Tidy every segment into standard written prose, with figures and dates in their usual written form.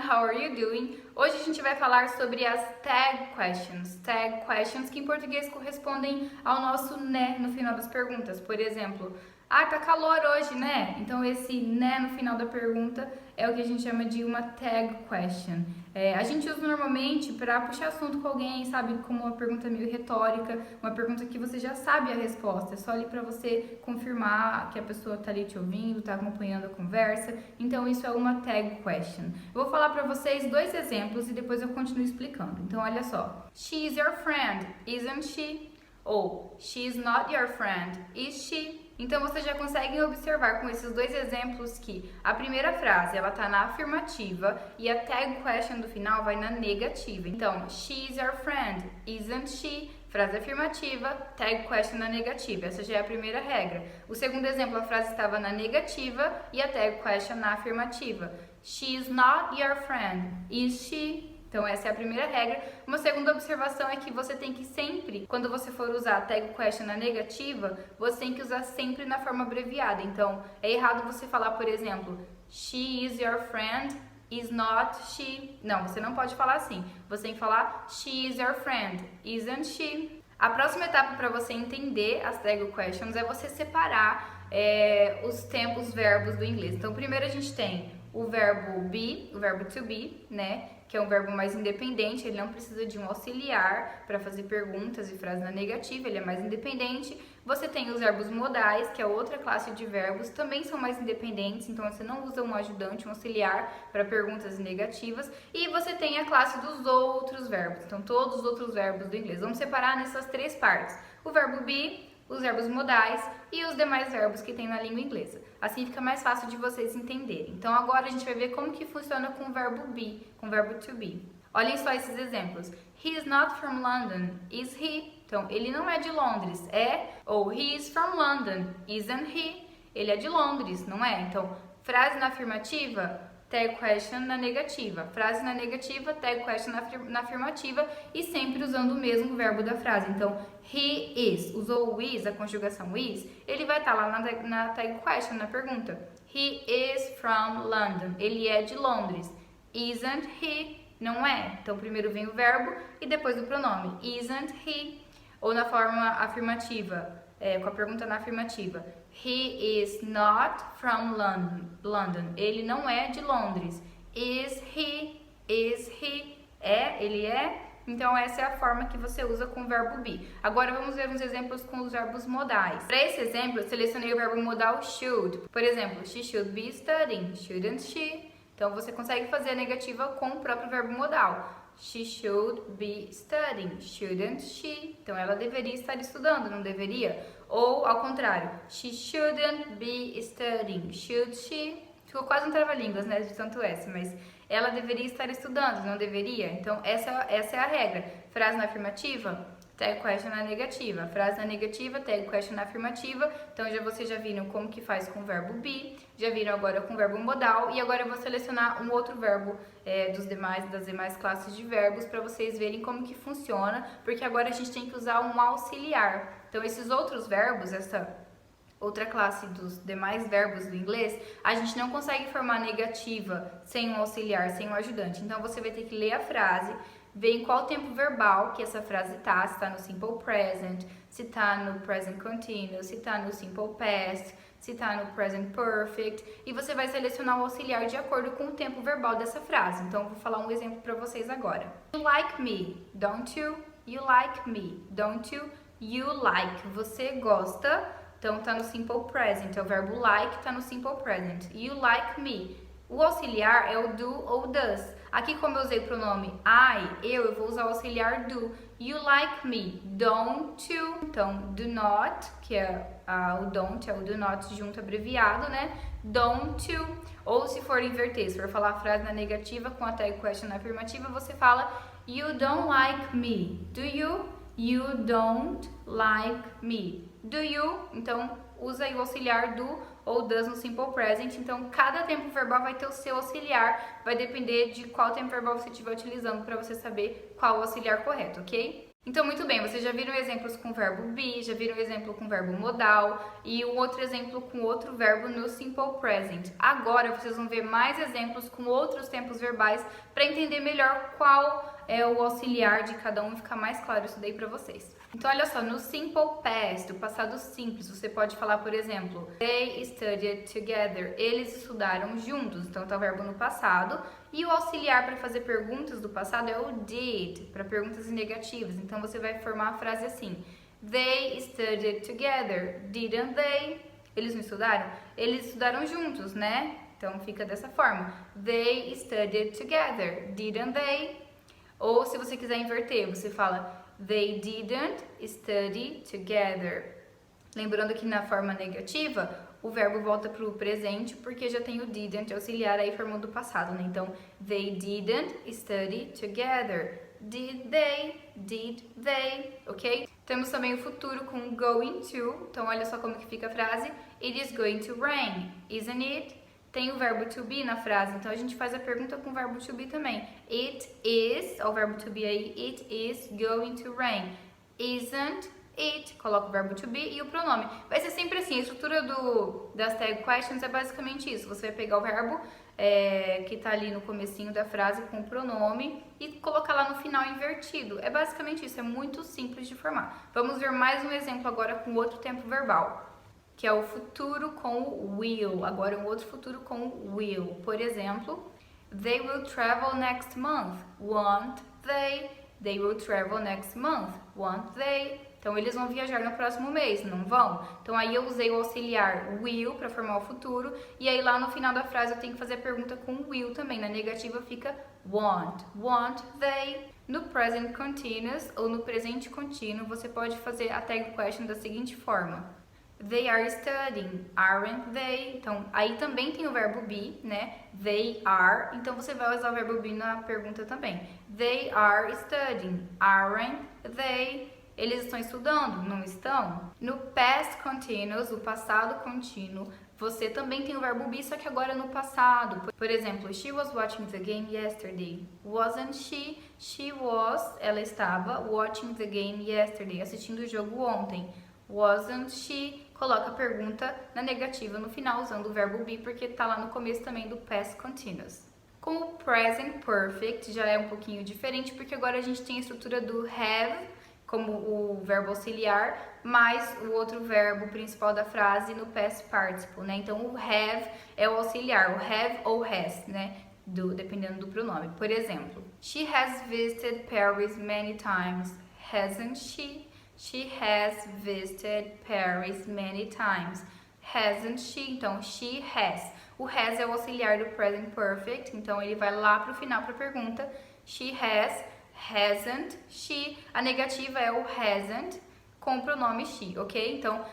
how are you doing? Hoje a gente vai falar sobre as tag questions que em português correspondem ao nosso né no final das perguntas. Por exemplo, tá calor hoje, né? Então esse né no final da pergunta é o que a gente chama de uma tag question. A gente usa normalmente para puxar assunto com alguém, sabe? Como uma pergunta meio retórica, uma pergunta que você já sabe a resposta, é só ali para você confirmar que a pessoa tá ali te ouvindo, tá acompanhando a conversa. Então isso é uma tag question. Eu vou falar para vocês dois exemplos e depois eu continuo explicando. Então olha só. She's your friend, isn't she? Ou she's not your friend, is she? Então você já consegue observar com esses dois exemplos que a primeira frase ela tá na afirmativa e a tag question do final vai na negativa. Então, she's your friend, isn't she? Frase afirmativa, tag question na negativa. Essa já é a primeira regra. O segundo exemplo, a frase estava na negativa e a tag question na afirmativa. She's not your friend, is she? Então essa é a primeira regra. Uma segunda observação é que você tem que sempre, quando você for usar a tag question na negativa, você tem que usar sempre na forma abreviada. Então é errado você falar, por exemplo, she is your friend, is not she. Não, você não pode falar assim. Você tem que falar she is your friend, isn't she? A próxima etapa para você entender as tag questions é você separar os verbos do inglês. Então primeiro a gente tem o verbo be, o verbo to be, né? Que é um verbo mais independente, ele não precisa de um auxiliar para fazer perguntas e frases na negativa, ele é mais independente. Você tem os verbos modais, que é outra classe de verbos, também são mais independentes, então você não usa um ajudante, um auxiliar para perguntas negativas. E você tem a classe dos outros verbos, então todos os outros verbos do inglês. Vamos separar nessas três partes: o verbo be, os verbos modais e os demais verbos que tem na língua inglesa. Assim fica mais fácil de vocês entenderem. Então agora a gente vai ver como que funciona com o verbo be, com o verbo to be. Olhem só esses exemplos. He is not from London, is he? Então, ele não é de Londres, é? Ou he is from London, isn't he? Ele é de Londres, não é? Então, frase na afirmativa, tag question na negativa. Frase na negativa, tag question na afirmativa e sempre usando o mesmo verbo da frase. Então, he is, usou o is, a conjugação is, ele vai estar lá na tag question, na pergunta. He is from London, ele é de Londres. Isn't he? Não é. Então, primeiro vem o verbo e depois o pronome. Isn't he? Ou na forma afirmativa, com a pergunta na afirmativa. He is not from London. Ele não é de Londres. Is he? Is he? Ele é? Então essa é a forma que você usa com o verbo be. Agora vamos ver uns exemplos com os verbos modais. Para esse exemplo, eu selecionei o verbo modal should. Por exemplo, she should be studying, shouldn't she? Então você consegue fazer a negativa com o próprio verbo modal. She should be studying, shouldn't she? Então ela deveria estar estudando, não deveria? Ou ao contrário, she shouldn't be studying, should she? Ficou quase um trava-línguas, né, de tanto S, mas ela deveria estar estudando, não deveria? Então essa é a regra. Frase na afirmativa, tag question na negativa. Frase na negativa, tag question na afirmativa. Então vocês já viram como que faz com o verbo be, já viram agora com o verbo modal e agora eu vou selecionar um outro verbo das demais classes de verbos para vocês verem como que funciona, porque agora a gente tem que usar um auxiliar. Então esses outros verbos, essa outra classe dos demais verbos do inglês, a gente não consegue formar negativa sem um auxiliar, sem um ajudante. Então você vai ter que ler a frase, ver em qual tempo verbal que essa frase tá, se tá no simple present, se tá no present continuous, se tá no simple past, se tá no present perfect, e você vai selecionar o auxiliar de acordo com o tempo verbal dessa frase. Então eu vou falar um exemplo para vocês agora. You like me, don't you? You like me, don't you? You like, você gosta. Então tá no simple present, é o verbo like, tá no simple present. You like me. O auxiliar é o do ou does. Aqui, como eu usei o pronome eu vou usar o auxiliar do. You like me, don't you? Então, do not, que é o don't, é o do not junto abreviado, né? Don't you? Ou se for inverter, se for falar a frase na negativa com a tag question na afirmativa, você fala you don't like me, do you? You don't like me, do you? Então, usa aí o auxiliar do ou does no simple present. Então, cada tempo verbal vai ter o seu auxiliar, vai depender de qual tempo verbal você estiver utilizando para você saber qual o auxiliar correto, ok? Então, muito bem, vocês já viram exemplos com o verbo be, já viram exemplo com o verbo modal e um outro exemplo com outro verbo no simple present. Agora, vocês vão ver mais exemplos com outros tempos verbais para entender melhor qual é o auxiliar de cada um e ficar mais claro isso daí para vocês. Então, olha só, no simple past, do passado simples, você pode falar, por exemplo, they studied together. Eles estudaram juntos. Então, tá o verbo no passado. E o auxiliar para fazer perguntas do passado é o did, para perguntas negativas. Então, você vai formar a frase assim: they studied together, didn't they? Eles não estudaram? Eles estudaram juntos, né? Então, fica dessa forma: they studied together, didn't they? Ou se você quiser inverter, você fala they didn't study together. Lembrando que na forma negativa, o verbo volta para o presente porque já tem o didn't auxiliar aí formando o passado, né? Então, they didn't study together. Did they? Did they? Ok? Temos também o futuro com going to. Então, olha só como que fica a frase. It is going to rain, isn't it? Tem o verbo to be na frase, então a gente faz a pergunta com o verbo to be também. It is, ó, o verbo to be aí, it is going to rain. Isn't it? Coloca o verbo to be e o pronome. Vai ser sempre assim, a estrutura das tag questions é basicamente isso. Você vai pegar o verbo que tá ali no comecinho da frase com o pronome e colocar lá no final invertido. É basicamente isso, é muito simples de formar. Vamos ver mais um exemplo agora com outro tempo verbal, que é o futuro com o will. Agora um outro futuro com o will. Por exemplo, they will travel next month. Won't they? They will travel next month. Won't they? Então, eles vão viajar no próximo mês, não vão? Então, aí eu usei o auxiliar will para formar o futuro. E aí, lá no final da frase, eu tenho que fazer a pergunta com will também. Na negativa fica won't. Won't they? No present continuous ou no presente contínuo, você pode fazer a tag question da seguinte forma: they are studying, aren't they? Então, aí também tem o verbo be, né? They are. Então, você vai usar o verbo be na pergunta também. They are studying, aren't they? Eles estão estudando? Não estão? No past continuous, o passado contínuo, você também tem o verbo be, só que agora no passado. Por exemplo, she was watching the game yesterday. Wasn't she? She was, ela estava, watching the game yesterday, assistindo o jogo ontem. Wasn't she? Coloca a pergunta na negativa no final usando o verbo be, porque tá lá no começo também do past continuous. Com o present perfect já é um pouquinho diferente, porque agora a gente tem a estrutura do have como o verbo auxiliar, mais o outro verbo principal da frase no past participle, né? Então, o have é o auxiliar, o have ou has, né? Dependendo do pronome. Por exemplo, she has visited Paris many times, hasn't she? She has visited Paris many times, hasn't she? Então, she has. O has é o auxiliar do present perfect, então ele vai lá pro final para a pergunta. She has, hasn't, she. A negativa é o hasn't com o pronome she, ok? Então,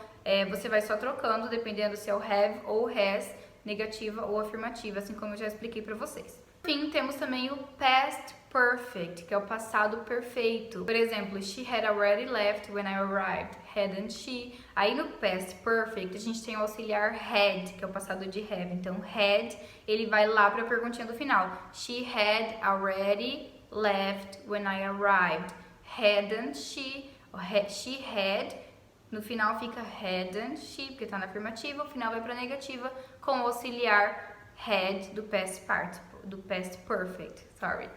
você vai só trocando, dependendo se é o have ou has, negativa ou afirmativa, assim como eu já expliquei para vocês. Por fim, temos também o past perfect, que é o passado perfeito. Por exemplo, she had already left when I arrived, hadn't she? Aí no past perfect a gente tem o auxiliar had, que é o passado de have. Então, had, ele vai lá para a perguntinha do final. She had already left when I arrived, hadn't she? She had, no final fica hadn't she, porque está na afirmativa, o final vai para a negativa com o auxiliar had do past participle, do past perfect, sorry.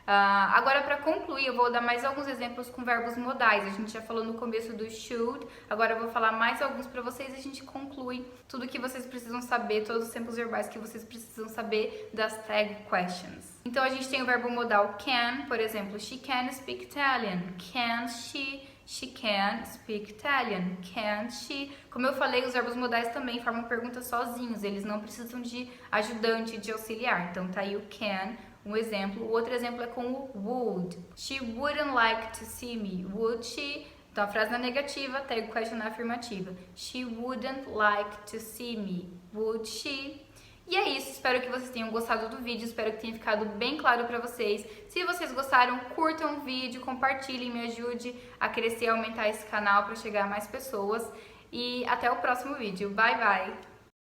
Agora, para concluir, eu vou dar mais alguns exemplos com verbos modais. A gente já falou no começo do should, agora eu vou falar mais alguns para vocês e a gente conclui tudo que vocês precisam saber, todos os tempos verbais que vocês precisam saber das tag questions. Então, a gente tem o verbo modal can, por exemplo, she can speak Italian, can she? She can speak Italian, can't she? Como eu falei, os verbos modais também formam perguntas sozinhos, eles não precisam de ajudante, de auxiliar. Então, tá aí o can, um exemplo. O outro exemplo é com o would. She wouldn't like to see me, would she? Então, a frase na negativa, tag question na afirmativa. She wouldn't like to see me, would she? E é isso, espero que vocês tenham gostado do vídeo, espero que tenha ficado bem claro pra vocês. Se vocês gostaram, curtam o vídeo, compartilhem, me ajude a crescer e aumentar esse canal para chegar a mais pessoas. E até o próximo vídeo. Bye, bye!